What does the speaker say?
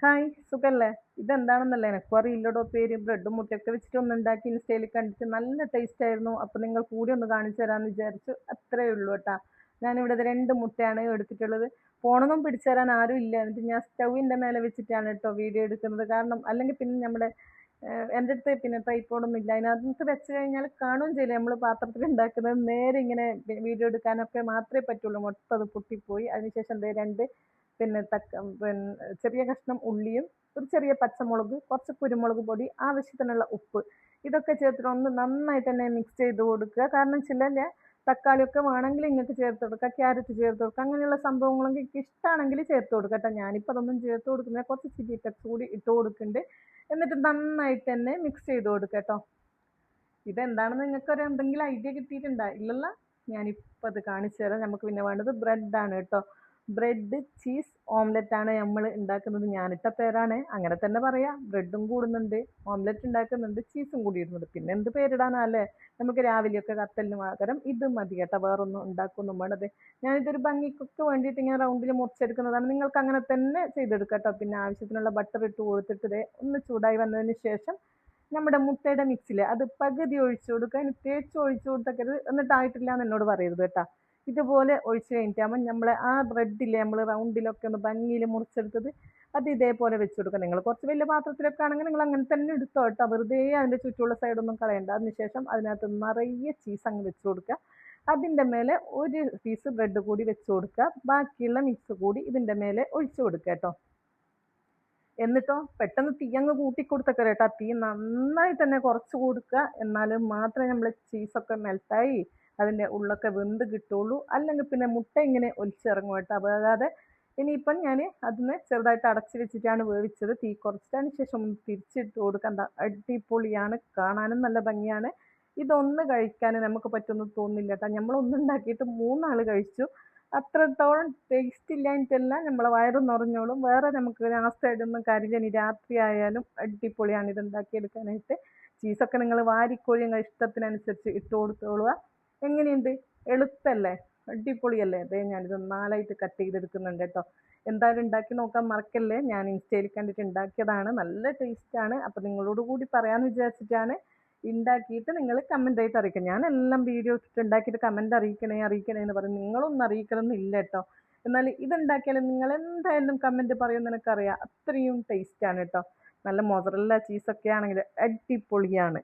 Hi സുഖല്ലേ? ഇതെന്താണെന്നല്ലേ എനക്കും അറിയില്ലെടോ പേര്. ബ്രെഡും മുട്ടയൊക്കെ വെച്ചിട്ട് ഒന്നുണ്ടാക്കി ഇൻസ്റ്റയിൽ കണ്ടിട്ട് നല്ല ടേസ്റ്റ് ആയിരുന്നു. അപ്പോൾ നിങ്ങൾ കൂടി ഒന്ന് കാണിച്ചു തരാമെന്ന് വിചാരിച്ചു. അത്രയേ ഉള്ളൂ കേട്ടാ. ഞാനിവിടെ ദേ 2 മുട്ടയാണ് എടുത്തിട്ടുള്ളത്. ഫോണൊന്നും പിടിച്ചു തരാൻ ആരും ഇല്ല. എന്നിട്ട് ഞാൻ സ്റ്റൗവിൻ്റെ മേലെ വെച്ചിട്ടാണ് കേട്ടോ വീഡിയോ എടുക്കുന്നത്. കാരണം അല്ലെങ്കിൽ പിന്നെ നമ്മുടെ എൻ്റെ അടുത്ത് പിന്നെ ട്രൈപോഡൊന്നും ഇല്ല. അതിനകത്ത് വെച്ച് കഴിഞ്ഞാൽ കാണുകയും ചെയ്യില്ല നമ്മൾ പാത്രത്തിൽ ഉണ്ടാക്കുന്നത്. നേരെ ഇങ്ങനെ വീഡിയോ എടുക്കാനൊക്കെ മാത്രമേ പറ്റുള്ളൂ. മൊത്തം അത് പൊട്ടിപ്പോയി. അതിനുശേഷം ദേ 2 ചെറിയ കഷ്ണം ഉള്ളിയും ഒരു ചെറിയ പച്ചമുളക്, കുറച്ച് കുരുമുളക് പൊടി, ആവശ്യത്തിനുള്ള ഉപ്പ് ഇതൊക്കെ ചേർത്തിട്ട് ഒന്ന് നന്നായിട്ട് തന്നെ മിക്സ് ചെയ്ത് കൊടുക്കുക. കാരണം ചിലര് തക്കാളിയൊക്കെ വേണമെങ്കിൽ ഇങ്ങോട്ട് ചേർത്ത് കൊടുക്കുക, ക്യാരറ്റ് ചേർത്ത് കൊടുക്കുക, അങ്ങനെയുള്ള സംഭവങ്ങളൊക്കെ എനിക്ക് ഇഷ്ടമാണെങ്കിൽ ചേർത്ത് കൊടുക്കുക കേട്ടോ. ഞാനിപ്പോൾ അതൊന്നും ചേർത്ത് കൊടുക്കുന്നില്ല, കുറച്ച് ചില്ലി ഫ്ലെക്സ് കൂടി ഇട്ട് കൊടുക്കുന്നുണ്ട്. എന്നിട്ട് നന്നായിട്ട് തന്നെ മിക്സ് ചെയ്ത് കൊടുക്കുക കേട്ടോ. ഇതെന്താണെന്ന് നിങ്ങൾക്കൊരു എന്തെങ്കിലും ഐഡിയ കിട്ടിയിട്ടുണ്ടോ? ഇല്ലല്ലോ. ഞാനിപ്പോൾ അത് കാണിച്ചു തരാം. നമുക്ക് പിന്നെ വേണ്ടത് ബ്രെഡാണ് കേട്ടോ. ബ്രെഡ് ചീസ് ഓംലെറ്റ് ആണ് നമ്മൾ ഉണ്ടാക്കുന്നത്. ഞാനിട്ട പേരാണ്, അങ്ങനെ തന്നെ പറയാം. ബ്രെഡും കൂടുന്നുണ്ട്, ഓംലെറ്റ് ഉണ്ടാക്കുന്നുണ്ട്, ചീസും കൂടി ഇടുന്നുണ്ട്. പിന്നെ എന്ത് പേരിടാനാ അല്ലേ? നമുക്ക് രാവിലെയൊക്കെ കത്തലിന് പകരം ഇത് മതി കേട്ടോ. വേറൊന്നും ഉണ്ടാക്കൊന്നും വേണ്ടത്. ഞാനിതൊരു ഭംഗിക്കൊക്കെ വേണ്ടിയിട്ട് ഇങ്ങനെ റൗണ്ടിൽ മുറിച്ചെടുക്കുന്നതാണ്. നിങ്ങൾക്ക് അങ്ങനെ തന്നെ ചെയ്തെടുക്കാം കേട്ടോ. പിന്നെ ആവശ്യത്തിനുള്ള ബട്ടർ ഇട്ട് കൊടുത്തിട്ട് ദേ ഒന്ന് ചൂടായി വന്നതിന് ശേഷം നമ്മുടെ മുട്ടയുടെ മിക്സിൽ അത് പകുതി ഒഴിച്ചു കൊടുക്കുക. അതിന് തേച്ച് ഒഴിച്ചു കൊടുത്തക്കരുത്, എന്നിട്ടായിട്ടില്ല എന്ന് എന്നോട് പറയരുത് കേട്ടോ. ഇതുപോലെ ഒഴിച്ച് കഴിഞ്ഞിട്ടാകുമ്പോൾ നമ്മൾ ആ ബ്രെഡില്ലേ നമ്മൾ റൗണ്ടിലൊക്കെ ഒന്ന് ഭംഗിയിൽ മുറിച്ചെടുത്തത് അത് ഇതേപോലെ വെച്ച് കൊടുക്കുക. നിങ്ങൾ കുറച്ച് വലിയ പാത്രത്തിലൊക്കെ ആണെങ്കിൽ നിങ്ങൾ അങ്ങനെ തന്നെ എടുത്തോ കേട്ടോ. വെറുതെ അതിൻ്റെ ചുറ്റുമുള്ള സൈഡൊന്നും കളയണ്ട. അതിനുശേഷം അതിനകത്ത് നിറയെ ചീസ് അങ്ങ് വെച്ച് കൊടുക്കുക. അതിൻ്റെ മേലെ ഒരു പീസ് ബ്രെഡ് കൂടി വെച്ച് കൊടുക്കുക. ബാക്കിയുള്ള മിക്സ് കൂടി ഇതിൻ്റെ മേലെ ഒഴിച്ചു കൊടുക്കുക കേട്ടോ. എന്നിട്ടോ പെട്ടെന്ന് തീ അങ്ങ് കൂട്ടിക്കൊടുത്തൊക്കെ കേട്ടോ. തീ നന്നായിട്ട് തന്നെ കുറച്ച് കൊടുക്കുക. എന്നാൽ മാത്രമേ നമ്മൾ ചീസൊക്കെ മെൽറ്റായി അതിൻ്റെ ഉള്ളൊക്കെ വെന്ത് കിട്ടുള്ളൂ. അല്ലെങ്കിൽ പിന്നെ മുട്ട ഇങ്ങനെ ഒലിച്ചിറങ്ങും കേട്ടോ വേകാതെ. ഇനിയിപ്പം ഞാൻ അതിന് ചെറുതായിട്ട് അടച്ച് വെച്ചിട്ടാണ് വേവിച്ചത്. തീ കുറച്ചിട്ടതിന് ശേഷം ഒന്ന് തിരിച്ചിട്ട് കൊടുക്കണ്ട. അടിപൊളിയാണ്, കാണാനും നല്ല ഭംഗിയാണ്. ഇതൊന്ന് കഴിക്കാൻ നമുക്ക് പറ്റുമെന്ന് തോന്നുന്നില്ല കേട്ടോ. നമ്മളൊന്നുണ്ടാക്കിയിട്ട് 3 ആൾ കഴിച്ചു. അത്രത്തോളം ടേസ്റ്റ് ഇല്ലാഞ്ഞിട്ടല്ല, നമ്മളെ വയറ് നിറഞ്ഞോളും. വേറെ നമുക്ക് നാസ്തായിട്ടൊന്നും കാര്യമില്ല. ഇനി രാത്രിയായാലും അടിപൊളിയാണ് ഇത് ഉണ്ടാക്കിയെടുക്കാനായിട്ട്. ചീസൊക്കെ നിങ്ങൾ വാരിക്കോരി നിങ്ങളുടെ ഇഷ്ടത്തിനനുസരിച്ച് ഇട്ട് കൊടുത്തോളുക. എങ്ങനെയുണ്ട്? എളുപ്പമല്ലേ? അടിപൊളിയല്ലേ? ദേ ഞാനിത് 4ആയിട്ട് കട്ട് ചെയ്തെടുക്കുന്നുണ്ട് കേട്ടോ. എന്തായാലും ഉണ്ടാക്കി നോക്കാൻ മറക്കല്ലേ. ഞാൻ ഇൻസ്റ്റയിൽ കണ്ടിട്ട് ഉണ്ടാക്കിയതാണ്. നല്ല ടേസ്റ്റാണ്. അപ്പോൾ നിങ്ങളോട് കൂടി പറയാമെന്ന് വിചാരിച്ചിട്ടാണ്. ഉണ്ടാക്കിയിട്ട് നിങ്ങൾ കമൻ്റ് ആയിട്ട് അറിയിക്കണം. ഞാനെല്ലാം വീഡിയോ ഇട്ടിട്ട് ഉണ്ടാക്കിയിട്ട് കമൻ്റ് അറിയിക്കണേ അറിയിക്കണേ എന്ന് പറയും. നിങ്ങളൊന്നും അറിയിക്കണമെന്നില്ല കേട്ടോ. എന്നാൽ ഇതുണ്ടാക്കിയാൽ നിങ്ങൾ എന്തായാലും കമൻ്റ് പറയുമെന്ന് എനിക്കറിയാം. അത്രയും ടേസ്റ്റാണ് കേട്ടോ. നല്ല മൊസറല്ല ചീസൊക്കെ ആണെങ്കിൽ അടിപൊളിയാണ്.